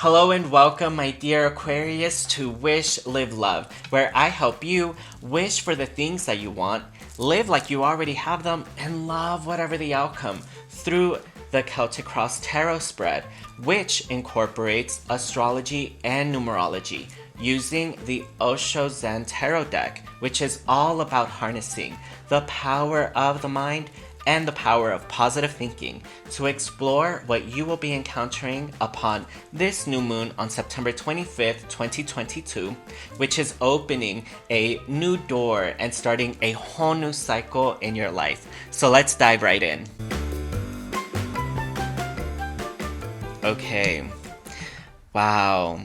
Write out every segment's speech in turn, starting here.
Hello and welcome, my dear Aquarius, to Wish, Live, Love, where I help you wish for the things that you want, live like you already have them, and love whatever the outcome through the Celtic Cross Tarot spread, which incorporates astrology and numerology using the Osho Zen Tarot deck, which is all about harnessing the power of the mind and the power of positive thinking to explore what you will be encountering upon this new moon on September 25th, 2022, which is opening a new door and starting a whole new cycle in your life. So let's dive right in. Okay. Wow.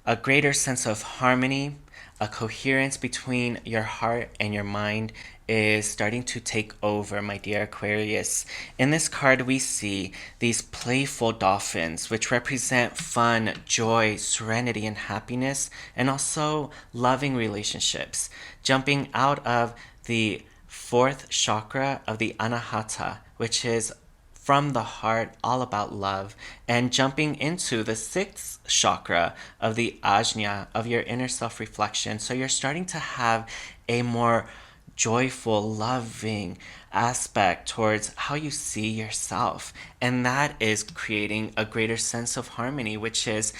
A greater sense of harmony, a coherence between your heart and your mind is starting to take over, my dear Aquarius. In this card, we see these playful dolphins, which represent fun, joy, serenity, and happiness, and also loving relationships, jumping out of the fourth chakra of the Anahata, which is from the heart, all about love, and jumping into the sixth chakra of the Ajna, of your inner self reflection. So you're starting to have a more joyful, loving aspect towards how you see yourself. And that is creating a greater sense of harmony, which is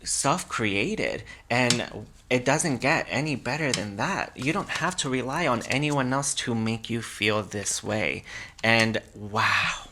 self created. And it doesn't get any better than that. You don't have to rely on anyone else to make you feel this way. And wow.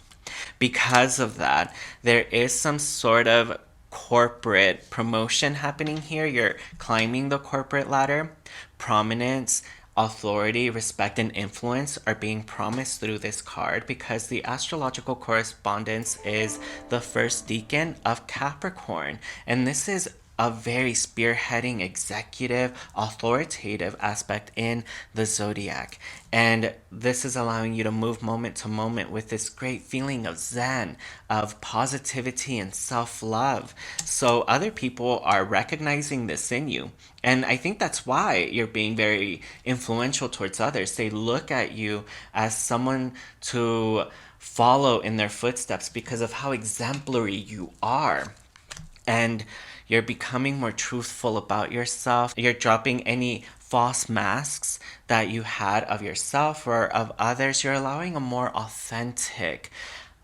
Because of that, there is some sort of corporate promotion happening here. You're climbing the corporate ladder. Prominence, authority, respect, and influence are being promised through this card because the astrological correspondence is the first decan of Capricorn. And this is a very spearheading, executive, authoritative aspect in the zodiac. And this is allowing you to move moment to moment with this great feeling of zen, of positivity and self-love. So other people are recognizing this in you. And I think that's why you're being very influential towards others. They look at you as someone to follow in their footsteps because of how exemplary you are. And you're becoming more truthful about yourself. You're dropping any false masks that you had of yourself or of others. You're allowing a more authentic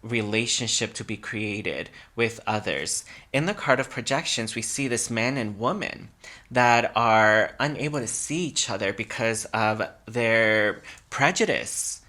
relationship to be created with others. In the card of projections, we see this man and woman that are unable to see each other because of their prejudice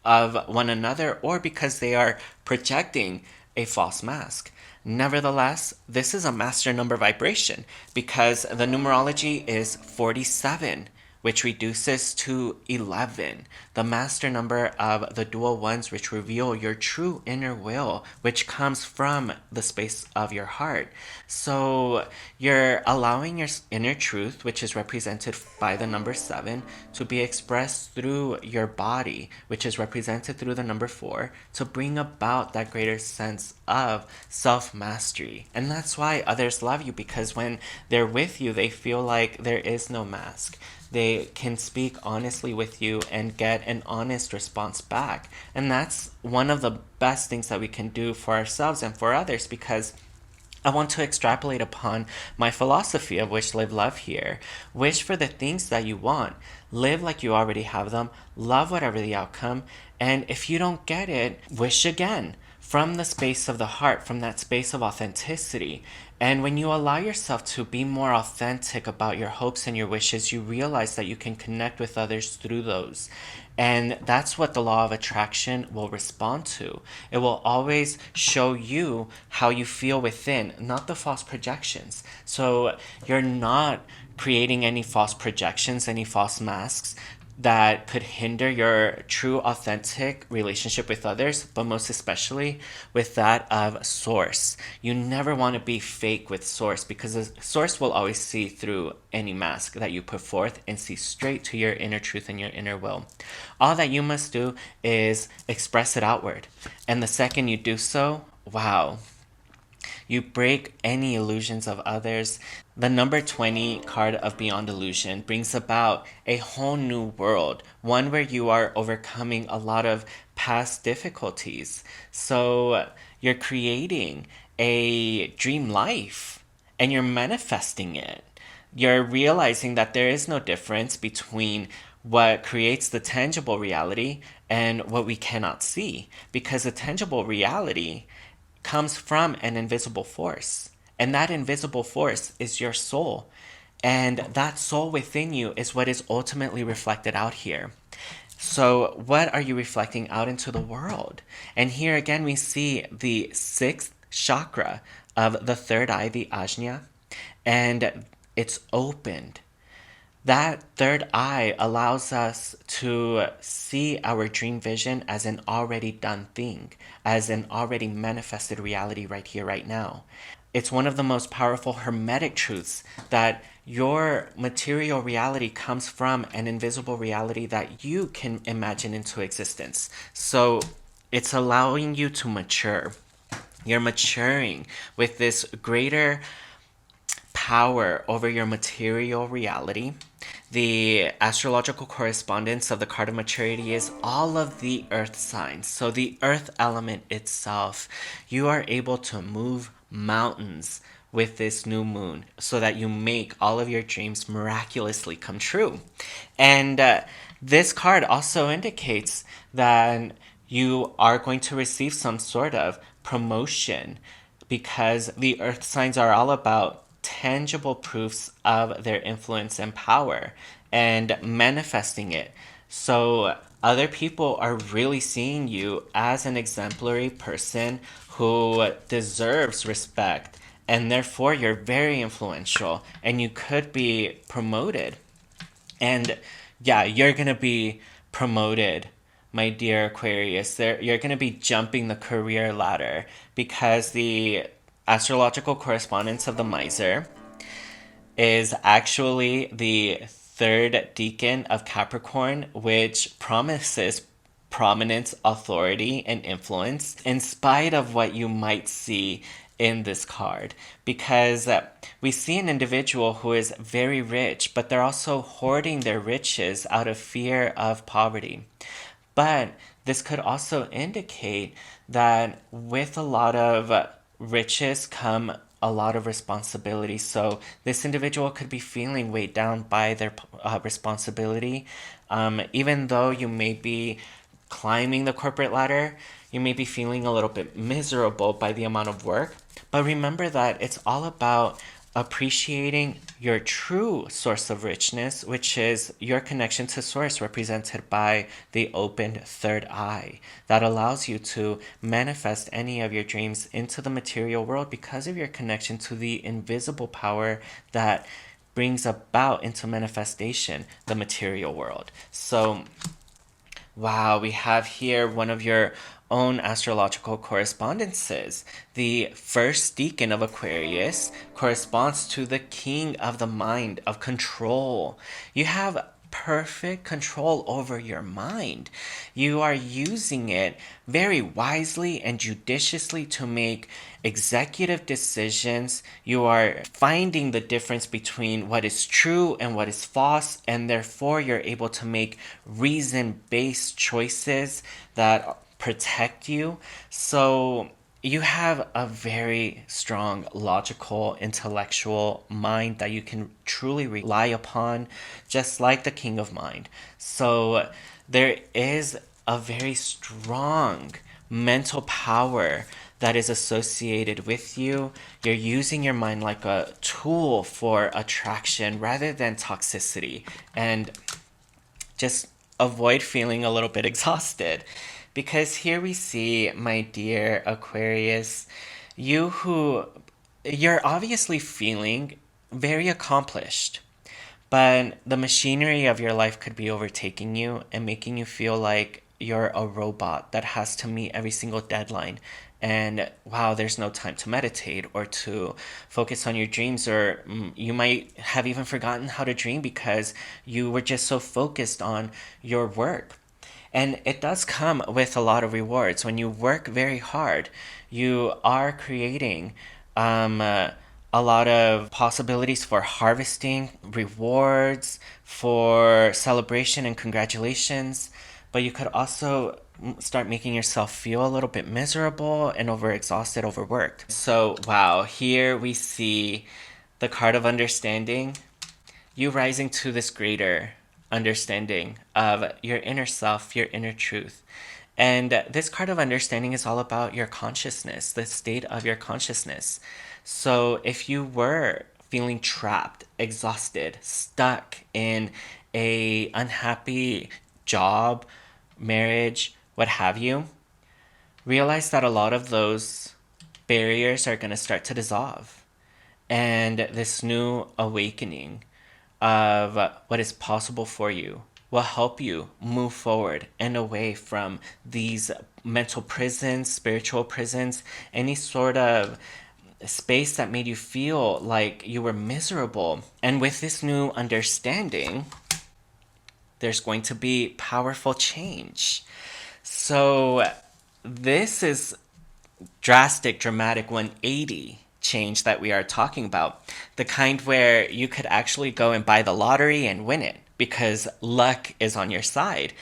of one another or because they are projecting a false mask. Nevertheless, this is a master number vibration because the numerology is 47, which reduces to 11, the master number of the dual ones, which reveal your true inner will, which comes from the space of your heart. So you're allowing your inner truth, which is represented by the number 7, to be expressed through your body, which is represented through the number 4, to bring about that greater sense of self-mastery. And that's why others love you, because when they're with you, they feel like there is no mask. They can speak honestly with you and get an honest response back. And that's one of the best things that we can do for ourselves and for others, because I want to extrapolate upon my philosophy of wish, live, love here. Wish for the things that you want. Live like you already have them. Love whatever the outcome. And if you don't get it, wish again from the space of the heart, from that space of authenticity. And when you allow yourself to be more authentic about your hopes and your wishes, you realize that you can connect with others through those. And that's what the law of attraction will respond to. It will always show you how you feel within, not the false projections. So you're not creating any false projections, any false masks that could hinder your true authentic relationship with others, but most especially with that of source. You never want to be fake with source, because the source will always see through any mask that you put forth and see straight to your inner truth and your inner will. All that you must do is express it outward. And the second you do so, wow, you break any illusions of others. The number 20 card of Beyond Illusion brings about a whole new world, one where you are overcoming a lot of past difficulties. So you're creating a dream life. and you're manifesting it. You're realizing that there is no difference between what creates the tangible reality and what we cannot see, because the tangible reality comes from an invisible force. And that invisible force is your soul. And that soul within you is what is ultimately reflected out here. So, what are you reflecting out into the world? And here again, we see the sixth chakra of the third eye, the ajna, and it's opened. That third eye allows us to see our dream vision as an already done thing, as an already manifested reality right here, right now. It's one of the most powerful hermetic truths that your material reality comes from an invisible reality that you can imagine into existence. So it's allowing you to mature. You're maturing with this greater power over your material reality. The astrological correspondence of the card of maturity is all of the earth signs. So, the earth element itself, you are able to move mountains with this new moon so that you make all of your dreams miraculously come true. And this card also indicates that you are going to receive some sort of promotion, because the earth signs are all about tangible proofs of their influence and power and manifesting it. So other people are really seeing you as an exemplary person who deserves respect, and therefore you're very influential and you could be promoted. And yeah, you're going to be promoted, my dear Aquarius. You're going to be jumping the career ladder, because the astrological correspondence of the miser is actually the third decan of Capricorn, which promises prominence, authority, and influence in spite of what you might see in this card. Because we see an individual who is very rich, but they're also hoarding their riches out of fear of poverty. But this could also indicate that with a lot of riches come a lot of responsibility. So this individual could be feeling weighed down by their responsibility. Even though you may be climbing the corporate ladder, you may be feeling a little bit miserable by the amount of work. But remember that it's all about appreciating your true source of richness, which is your connection to source, represented by the opened third eye, that allows you to manifest any of your dreams into the material world because of your connection to the invisible power that brings about into manifestation the material world. So wow, we have here one of your own astrological correspondences. The first decan of Aquarius corresponds to the king of the mind, of control. You have perfect control over your mind. You are using it very wisely and judiciously to make executive decisions. You are finding the difference between what is true and what is false, and therefore you're able to make reason-based choices that protect you. So you have a very strong, logical, intellectual mind that you can truly rely upon, just like the King of Mind. So there is a very strong mental power that is associated with you. You're using your mind like a tool for attraction rather than toxicity. And just avoid feeling a little bit exhausted. Because here we see, my dear Aquarius, you're obviously feeling very accomplished, but the machinery of your life could be overtaking you and making you feel like you're a robot that has to meet every single deadline. And wow, there's no time to meditate or to focus on your dreams, or you might have even forgotten how to dream because you were just so focused on your work. And it does come with a lot of rewards. When you work very hard, you are creating a lot of possibilities for harvesting, rewards, for celebration and congratulations. But you could also start making yourself feel a little bit miserable and overexhausted, overworked. So, wow, here we see the card of understanding, you rising to this greater understanding of your inner self, your inner truth. And this card of understanding is all about your consciousness, the state of your consciousness. So if you were feeling trapped, exhausted, stuck in a unhappy job, marriage, what have you, realize that a lot of those barriers are going to start to dissolve. And this new awakening of what is possible for you will help you move forward and away from these mental prisons, spiritual prisons, any sort of space that made you feel like you were miserable. And with this new understanding, there's going to be powerful change. So, this is drastic, dramatic 180 change that we are talking about. The kind where you could actually go and buy the lottery and win it because luck is on your side.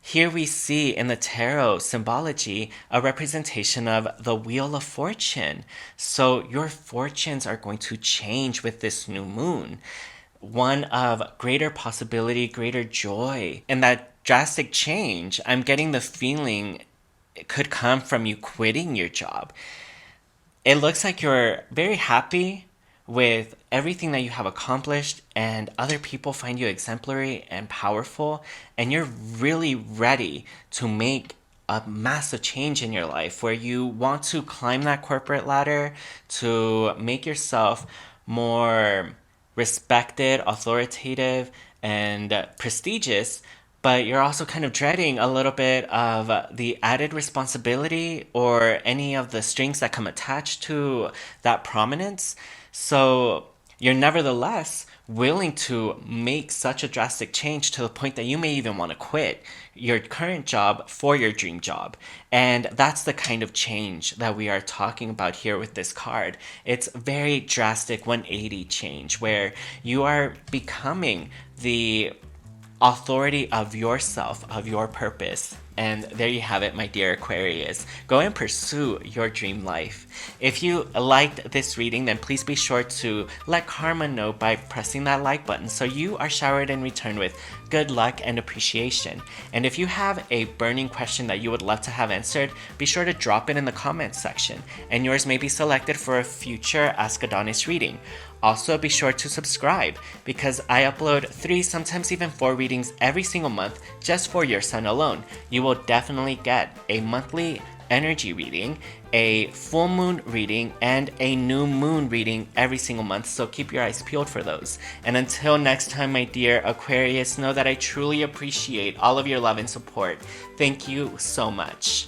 Here we see in the tarot symbology a representation of the Wheel of Fortune. So your fortunes are going to change with this new moon. One of greater possibility, greater joy. And that drastic change, I'm getting the feeling it could come from you quitting your job. It looks like you're very happy with everything that you have accomplished, and other people find you exemplary and powerful, and you're really ready to make a massive change in your life where you want to climb that corporate ladder to make yourself more respected, authoritative, and prestigious, but you're also kind of dreading a little bit of the added responsibility or any of the strings that come attached to that prominence. So you're nevertheless willing to make such a drastic change to the point that you may even want to quit your current job for your dream job. And that's the kind of change that we are talking about here with this card. It's very drastic 180 change where you are becoming the authority of yourself, of your purpose. And there you have it, my dear Aquarius. Go and pursue your dream life. If you liked this reading, then please be sure to let Karma know by pressing that like button so you are showered in return with good luck and appreciation. And if you have a burning question that you would love to have answered, be sure to drop it in the comments section, and yours may be selected for a future Ask Adonis reading. Also, be sure to subscribe because I upload 3, sometimes even 4 readings every single month just for your sun alone. You will definitely get a monthly energy reading, a full moon reading, and a new moon reading every single month, so keep your eyes peeled for those. And until next time, my dear Aquarius, know that I truly appreciate all of your love and support. Thank you so much.